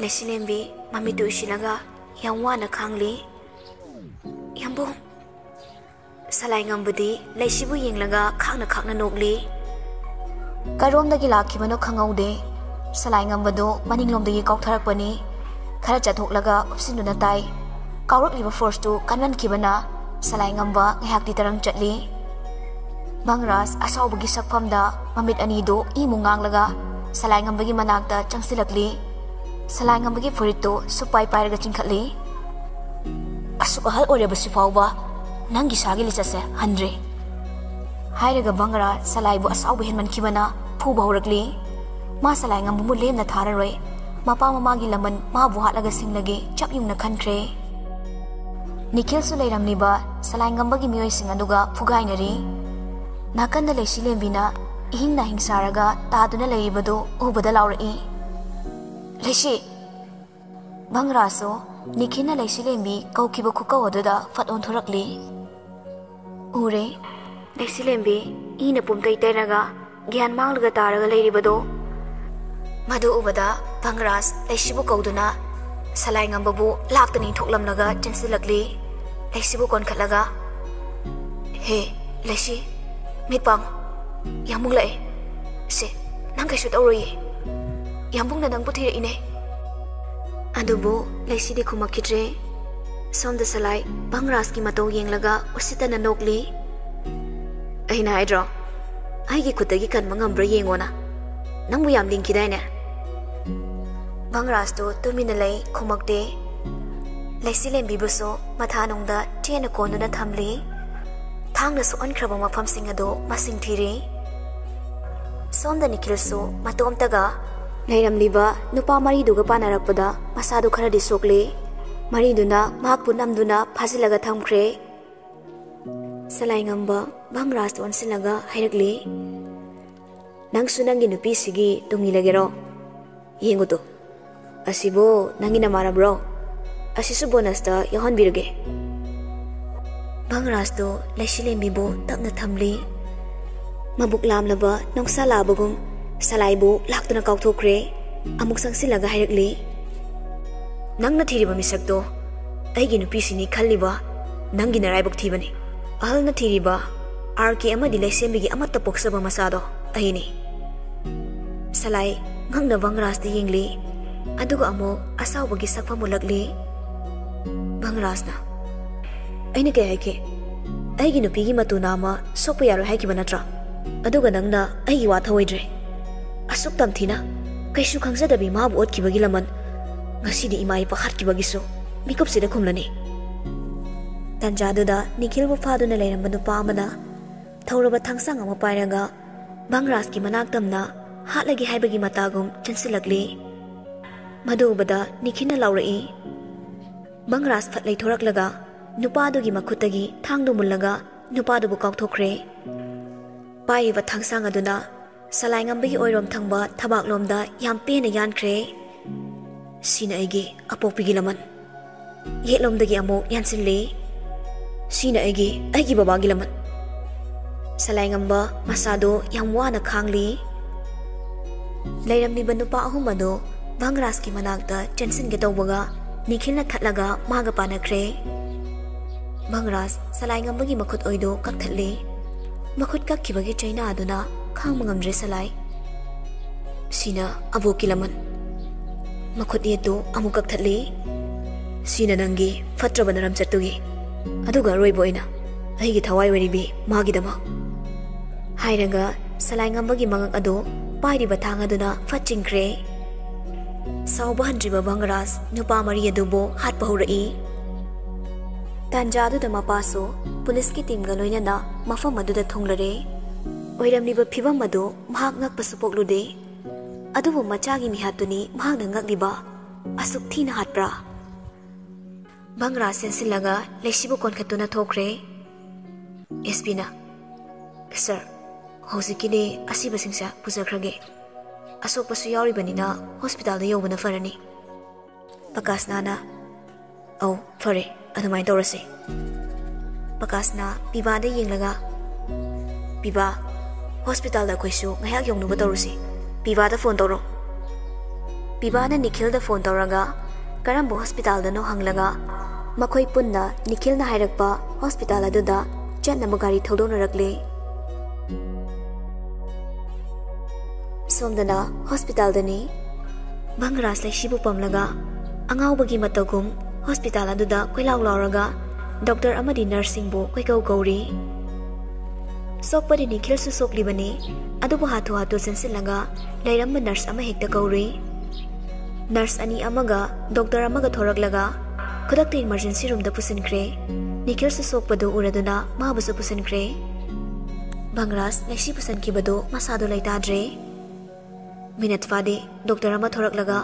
लेसिलेंबी mummy तुशिलगा यावाना खांगली यंबो सलाइंगंबदी लेसिबु येंगलगा खांगना खांगना Nogli करोमदगी लाखिबनो खंगौदे सलाइंगंबदो मनिंगलोमदगी कौथरकपनी खरा चथोकलगा उपसिनुना ताई काउरकलिबा फोर्सटु कनवनखिबना सलाइंगंबा ngayakti tarang chatli Bangras asawbagi sakpamda mamit anido imungang salaingambagi manakta changsilakli salaingambagi furito supai pairaga chingkhatli asuk ahal orebasi fawba nangi sagi lisase handre hairaga bangra salaibu asawbu henmankibana phuba horakli ma salaingambu mu lemna thararoi mapa mamagi laman ma bu hatlaga singlagi chapyungna khankhre Nikhil su leiramniba salaingambagi miyoi sing aduga phugainari Nakanda Lesilembina ihingna hingsaraga taduna leibado ubada laurai Leshi Bangraso Nikhina Lesilembi kaukiba khukawadada faton thorakli Ure Lesilembi ina pumtai teraga gyan manglaga taraga leiribado Madu ubada Bangras Lesibu kauduna Salaingambabu laktani thoklamnaga chensilakli Lesibu konkhatlaga He Leshi Mitpang Yambung lai Se nang kaisu tauroi Yambung na nang puthira ine Adubu Lesi di khumakidre Somda salai Bangras ki matau yenglaga usita na nokli Aina haidro Aigi khutagi kan mangambra yengona Nangbu yam lingkidai ne Bangras to tumina lai khumakde Lesi lembi buso mathanungda tiena konuna thamli Thangna su onkraba mafam singado masing thiri Somda Nikhil su matom taga leiramliba nupa mari duga panarakpada masadu khara disokle mari duna mahakpu namduna phajilaga thamkhre Salaingamba Bangras on silaga hairakle Nangsu nangi nupi sigi tungilagero Yenguto Asibo nangi namara bro Asisu bonasta yahon biruge Bangras to Lesilembibo takna thamli Mabuk lamlaba nongsa labagum salaibu laktuna kauthokre amuk sangsilaga hairakli Nangna thiriba misakto aigi nupisini khalliba nangi naraibuk thibani ahalna thiriba RK amadi Lesembigi amatta poksaba masado ahini Salai ngangna Bangras de yengli aduga amo asawbagi sakpamulakli Bangrasna Aina kaya haike Aigi nupigi matu nama sokpa yaro haiki banatra Aduga nangna aigi watha waidre Asuk tamthina Kaisu khangzadabi maabu otkibagi laman Ngasidi imai pakhatkibagi so Mikup sida khumlani Tanjaduda Nikhil bu phaduna lairamba nupa amana Thauraba thangsang ama pairaga Bangras ki manaktamna hatlagi haibagi matagum chansilakli Madubada Nikhina laurai Bangras phatlai thoraklaga Nupadugi makhutagi thangdu mullaga nupadubu kauthokre Paiba thangsang aduna salaingambagi oirom thangba thabaklomda yam pena yankre Sina aigi apokpigi laman Yetlomdagi amo yansinle Sina aigi babagi laman Salaingamba masado yam wana khangli Leiramniba nupa ahumado Bangras ki manakta chensinge tawbaga Nikhilna thatlaga maga panakre Bangras salaingambagi makhut oido kakthatli makhut kakkibagi chaina aduna khangmangamdre salai Sina aboki laman makhut yetu amu kakthatli Sina nangi fatraba naram chattugi aduga roiboina aigi thawai waribi magi dama hairaga salaingambagi mangak ado pairiba thang aduna fatchingkre Sauba handriba Bangras nupa mari adubo hatpa horai Tanjadu da mapaso pulis ki team ga loinana mafam aduda thonglare oiramniba phibam adu mahak ngak pasupoklude adubu machagi mihatuni mahak na ngagliba asuk thina hatpra Bangras sensilaga Lesibu konkhatuna thokre Espina Sir hozikine asiba singsa pujakrage asok pasu yauribanina hospital da yobana farani Pakasnana Au fare adumai taurase Pakasna Piba da yenglaga Piba hospital da koisu ngayak yong nuba torusi piba da phone toro piba na Nikhil da phone toraga karambo hospital da no hanglaga makhoi punna Nikhil na hairakpa hospital adu da chatna magari thodona rakle somdana hospital da ni Bangras lai shibu pamlaga angau bagi matagum hospital adu da koilaw lawraga doctor amadi nursing bo koikau gauri sokpadi Nikhil su sokli bani adubu hatu hatu sensilaga lairam nurse ama hekta gauri nurse ani amaga doctor amaga thoraklaga khudakta emergency room da pusinkre Nikhil su sokpadu uraduna mahabusu pusinkre Bangras lai shi pusan kibadu masadu laitadre minute fade doctor ama thoraklaga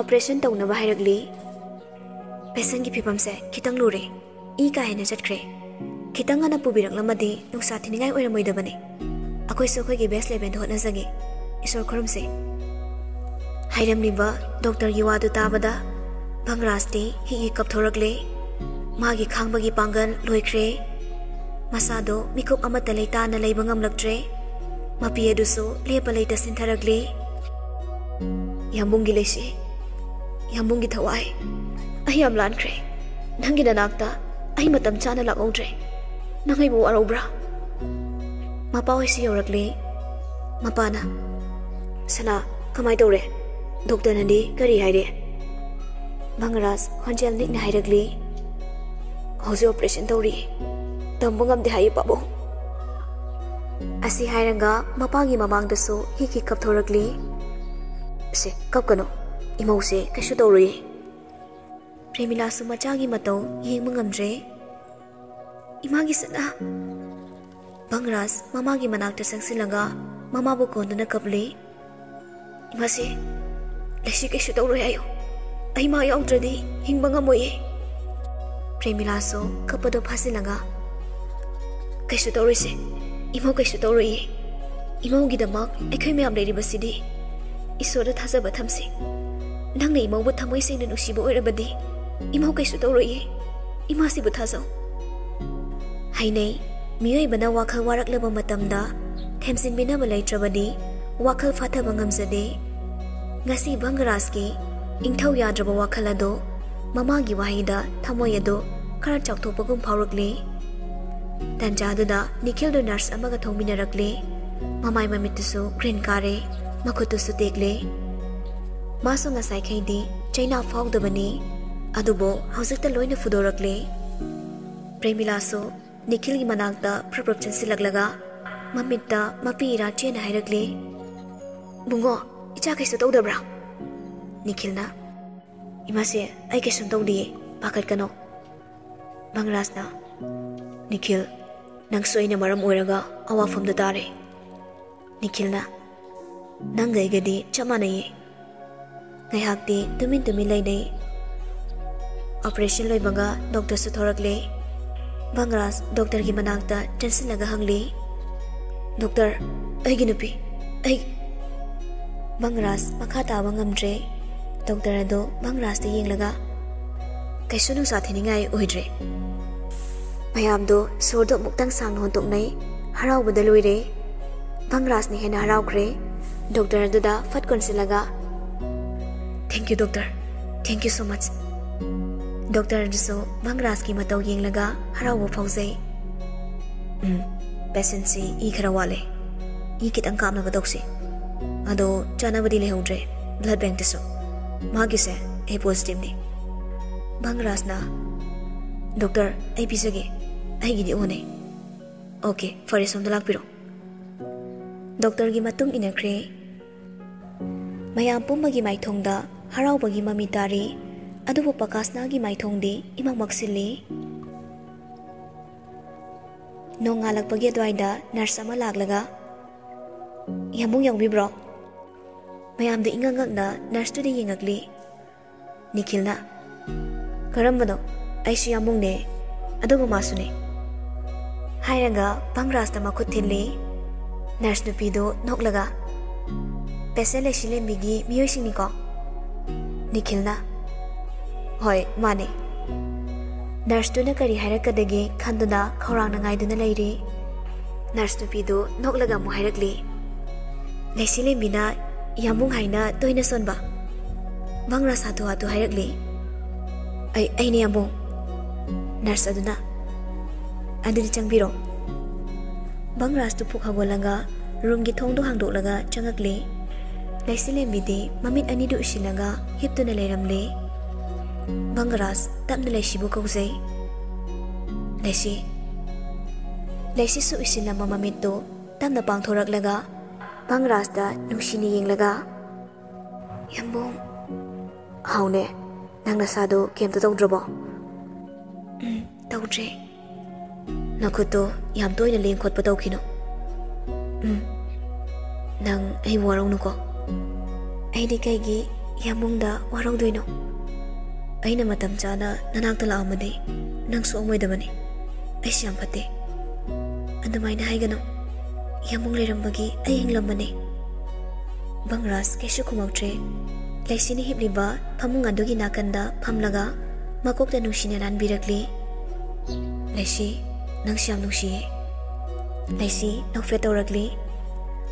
operation tawna ba hairagli patient ki phipam se khitang lure I ka hena chatkre khitang ana pubirak lamadi nungsa thiningai oiramoi dabani akoi so khoi ge best level hotna jage isor khorum se hairam niba doctor yiwa du tabada Bangras ti hi kap thorakle magi khangbagi pangan loikre masado mikup amata leita na leiba ngamlaktre mapi eduso lepa leita sintharakle yambungi leshi yambungi thawai ayam lankre nangi nanakta ai matam chana lakongdre nangai bu arobra mapa hoisi yorakle mapana sana kamai tore doctor nandi kari haire Bangras honjel nik na hairakle hoje operation tori tambungam de hai pabo asi hairanga mapagi mamang dasu hiki kap thorakle se kap kano imau se kashu tori Premila su machagi matau yeng mangamdre imagi sana Bangras mamagi manakta sangsilaga mama bu konduna kaple imase leshi ke shutau ro ayo ai ma yaudradi hingba ngamoye Premila su kapado phasilaga ke shutau ro se imau ke shutau ro ye imau gi damak ekhoi myam leiri basidi isora thajaba thamsi nangna imau bu thamoi singna nusibo oirabadi imau kaisu tawroye imasi bu thajau hainai miyoi bana wakhal waraklaba matamda themsin bina balai trabadi wakhal fathaba ngamjade ngasi Bangras ki ingthau yadraba wakhal ado mamagi wahida thamoi ado khara chakthopagum phaurakle tanjadada Nikhil do nurse amaga thongminarakle mamai mamitusu green kare makhutusu tekle maso ngasai khaidi chaina faudabani adubo hausikta loina fudorakle Premila so Nikhil gi manakta praprak chansilaglaga mamitta mapi ira chena hairakle bungo icha kaisu tawdabra Nikhil na imase ai kaisum tawdi pakat kano Bangras na Nikhil nang soina maram oiraga awafam da tare Nikhil na nang gaigadi chamanaye ngaihakti tumin lainai operation loibaga doctor su thorakle Bangras doctor gi manakta tension laga hangli doctor ai gi nupi ai Bangras makha ta bangamdre doctor ado Bangras te yenglaga kaisu nu sa thiningai oidre mayam do sordo muktang sang hontok nai harau badaloire Bangras ni hena harau kre doctor ado da fat konsilaga thank you doctor thank you so much Doctor Duso Bangras ki matau yenglaga harawo fauzai patient si I khara wale I kitang kam na badokse ado chana badi le hodre blood bank tiso magi se A positive ni Bangras na doctor ai pisage ai gidi one okay fare som dalak piro doctor gi matung inakre mayam pumbagi maithongda harau bagi mami tari adubo pakasna gi maithongdi imang maksili nongalak pagi adwaida nurse ama laglaga yamung yang bibro mayam de ingangak na nurse tu de yengakli Nikhil na karambano aisu yamung ne adubo masune hairaga Bangras ta makhut thilli nurse nupido noklaga pesele shile migi miyoi singni ko Nikhil na Hoi, mane. Nurse tu na kari hairakadagi khanduna khorang na ngai duna leiri. Nurse nupido noklaga mu hairagli. Laisi lembina yamung haina toina sonba. Bangra satu hatu hairagli. Ai ni yamung. Nurse aduna. Adudi changbiro. Bangras tu puk hagolaga room gi thongdo hangdoklaga changakle. Laisi lembidi mamit ani du usilaga hiptuna leiramle. Bangras tapna laisi bu kauzai. Laisi su isilamba mamit to tamna pangthoraklaga Bangras da nungsini yenglaga. Yambong. Haune nang nasado kemta tawdrobo. Tawdre. Nakuto yam toina leng khotpa tawkhino. Nang ai warong nuko. Ai di kaigi yamung da warong doino. Ai na matam chana nanakta la amade nang su amoi damani. Ai siam phate. Andumaina haigano. Yamung lerambagi ai hinglambane. Bangras kesu khumautre. Laisini hibliba phamung adugi nakanda phamlaga makokta nungsine ranbirakli. Laisi nang siam nungsiye. Laisi nokfe tawrakli.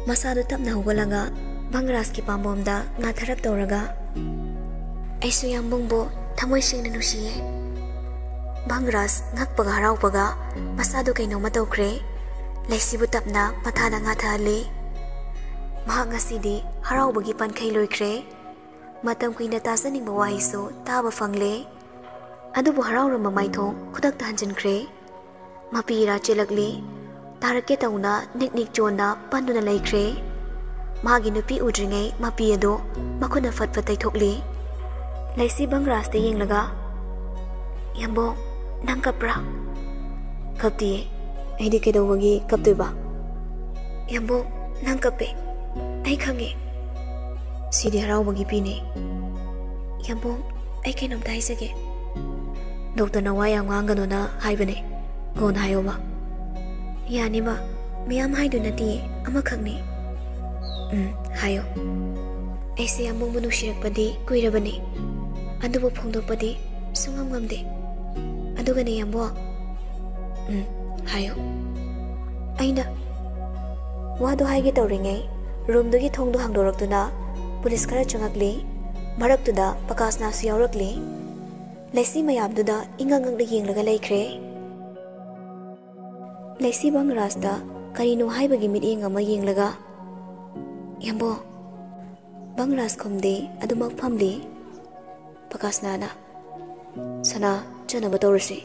Masadu tapna hugalaga Bangras ki pambomda nga tharap tawraga. Aisu yambungbo thamoi singna nungsiye. Bangras ngakpaga haraupaga masadu kainoma tawkre. Laisi bu tapna mathana nga thale. Mahak ngasidi haraubagi pankhai loikre. Matam kuina tasaningba wahisu taba fangle. Adubu harauramba maithong khudakta hanjinkre. Mapira chelakli. Tarake tauna niknik chona panduna laikre. Magi nupi udringai mapi ado makuna fatfat taithokli. Laisi Bangras te yenglaga. Yambong nang kapra. Kaptiye. Aidi kedawagi kaptuba. Yambong nang kape. Ai khange. Sidi haraubagi pine. Yambong ai kainom taisage. Doctor na waya ngangano na haibane. Gon hayoba. Yani ba miyam haidu nati amakhangni. Hayo. Aise yambong manusirakpadi kuirabani. Adubu phongdokpadi sungam ngamde. Adugane yambo. Hayo. Aina wado haige tawringai room dugi thongdo hangdoraktuna police khara changakli maraktuda pakasna su yaurakli. Laisi mayamduda ingangangda yenglaga laikre. Laisi Bangras da karino haibagi mitiyeng ama yenglaga. Yambo. Bangras khomde adumak phamli. Pakasnana sana chanaba tawrasi.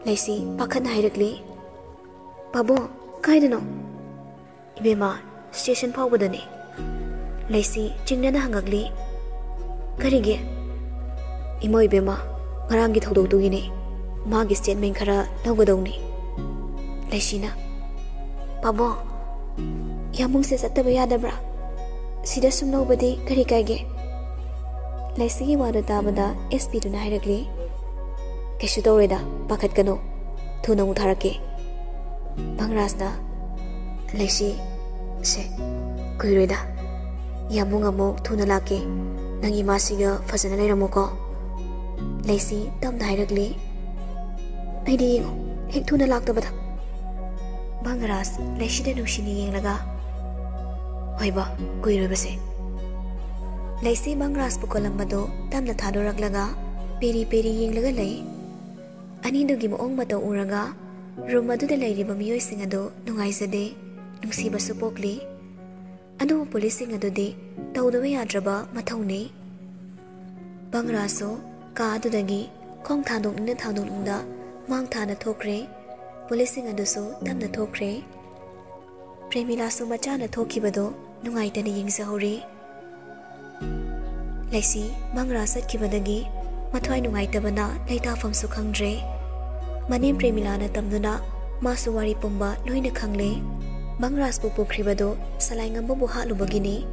Laisi pakhan hairakli. Babo kaidano. Ibema station phawbadani. Laisi chingnana hangakli. Karige. Imo ibema ngarangi thodokdugini magi statement khara lawgadawni. Laisina. Babo yamung se sataba yadabra. Sida sum lawbadi kari kaige. Laisi wada tabada SP duna hairakli. Kesu tawreda pakhat kano thuna mutharake. Bangrasna Laisi se kuiroida yamung amok thuna lake nangi masiga fazana leiramuko. Laisi tamna hairakli. Aidi yengo hek thuna laktabada. Bangras Laisi da nungsini yenglaga. Hoiba kuiroibase. Laisi Bangras pukolambado tamna thadoraklaga peri peri yenglaga lay. Anidugi moong matau uraga room aduda lairiba miyoising ado nungaizade nungsibasu pokli. Adu policing adudi tawdawa yadraba mathauni. Bangraso ka adudagi khong thandokningda mang thana thokre. Policing adusu tamna thokre. Premila su machana thokibado nungaitani yengsahori. Laisi Bangras satkibadagi mathwai nungaitabana leitafam su khangdre. Manem Premilana tamduna masu wari pumba loina khangle. Bangras bu pukribado salai ngamba bu halubagini.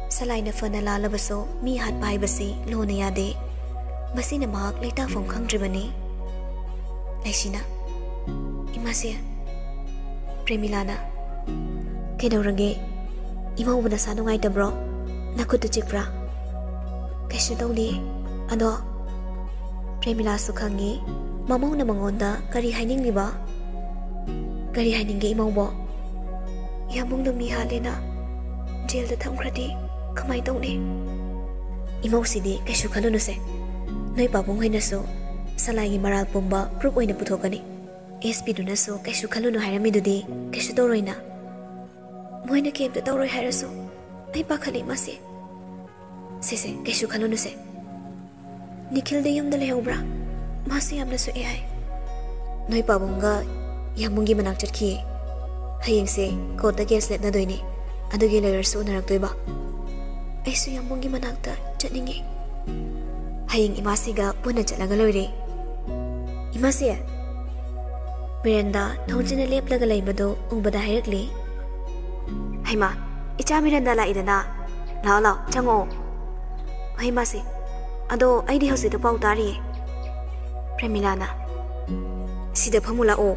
Salai na fana lalabaso mi hat paibasi lona yade. Masina mahak leitafam khangdribani. Laisina. Imasya. Premilana. Kedaurage. Imaw na sa nungaitabro. Nakutu chikpra. Kaisyo tawli. Ado. Premila su khangi. Mamaw na mangonda kari haining liba. Kari haninge imongbo. Yamungdo mi halena. Jail da thamkradi kamai tongni. Imong sidi kaisu khalunu se. Noi pabung hoina so salai gi maral pomba proof oina puthokani. SP duna so kaisu khalunu hairami dudi kaisu toroina. Moina kem da toroi hairaso. Ai pakhali mase. Se kaisu khalunu se. Nikhil de yum da lehobra. Masi yamna so ai. Noi pabunga yamungi manak chatki. Hayeng se court da case let na doini. Adugi lawyer so narak toiba. Aisu yamungi manak ta chatningi. Hayeng imasiga puna chatlaga loire. Imasi Miranda thonjina leplaga leibado ubada hairakli. Haima icha Miranda la idana. Lao chango. Haima se ado aidi hose da pau tari. Premilana Sida phamula o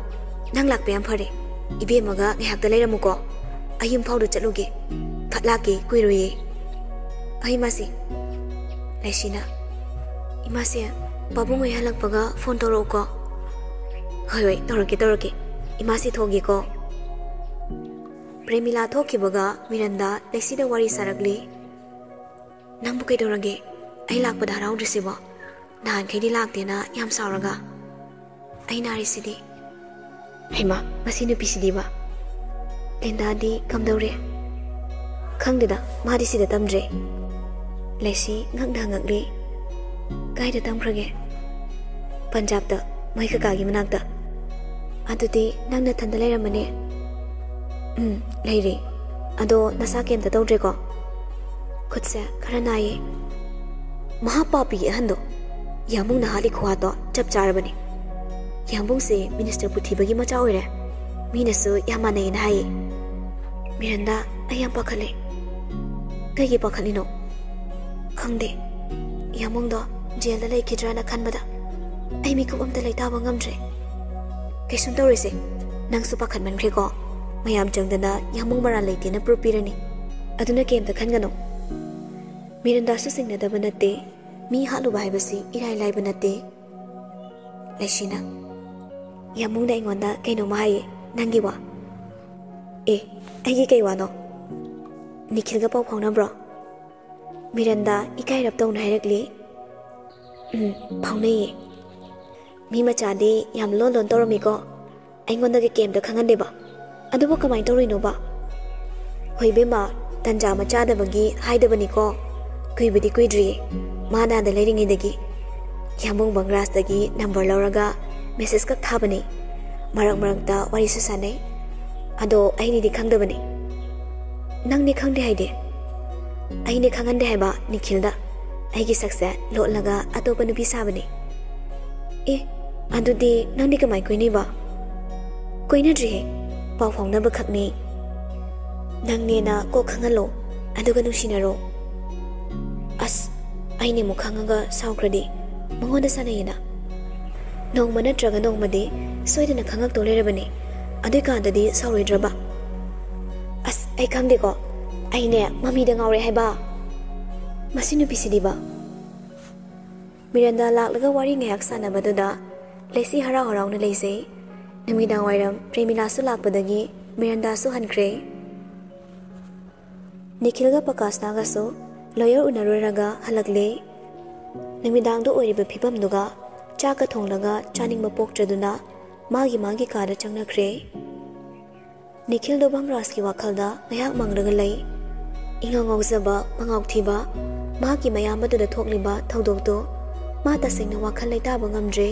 nang lakpe am phare ibe maga ngihak da leiramuko ayum phaudu chatluge phatlake kuiroye ai masi laisina imase babung oi halakpaga phone toro ko hoi torake imasi thogi ko Premila thoki baga Miranda laisida wari saragli nangbu kai dorage ai lakpada haraung risiba nahan khaidi laktena yam sauraga aina risidi Haima masinu pisidiba Linda di kamdaure khangdida madi sida tamdre lesi ngakli kaida tamkhrage Punjab da maika kagi manakda adudi nangna thanda leiramane leire ado nasa kemta tawdre ko khutse khara naye mahapapi hando yamung na hali khwa to chap charabani Yambung se minister puthibagi macha oire minasu yamane na hai Miranda ayam pakhale kagi pakhalino khangde yamung do jail da lai khidra na khanbada ai mi kubam da lai ta bangamdre kaisum tawrise nang su pakhan man ko mayam changdana yamung mara leite na propirani aduna kem da khangano Miranda su singna da banate mi halu bai basi irai lai banate Lashina Yamung da ingonda kaino mai nangi wa ai kai wa no Nikhil ga pau phawna bro Miranda ikai rap tawna hairakli phawna ye mi macha de yam lon toromi ko aingonda ge kem da khangan ba adubo kamai torino ba hoibe ma tanja macha da bagi haida bani ko kuibidi kuidri mana da leiringi dagi Yamung bangras dagi number lauraga message ka thabani marak da wari su sanai ado aini di khangdabani nangni khangde haide aini khangande haiba Nikhilda aigi saksa lotlaga atopa nupi sabani adudi nangni kamai koini ba koina dri pau phawna ba khakni nangne na ko khangalo aduga nusinaro as aini mu khangaga saukradi mangoda sanayina Nong mana traga nong made soidana khangak tolerabani adui kandadi sauroidraba as ai khangde ko aine mami da ngaure haiba masinu pisidiba Miranda laklaga wari ngayak sanabadada lesi harau na leise namidang wairam Premila su lakpadagi Miranda su hankre Nikhil ga Pakasna ga so lawyer unaruraga halakle namidang do oiriba phibam duga Chaka thonglaga chaning mapok traduna magi kada changna khre Nikhil do bangras ki wakhalda ngayak mangraga lei inga ngawzaba mangawk thiba magi mayam adu da thokliba thodok to ma ta singna wakhal leita bangamdre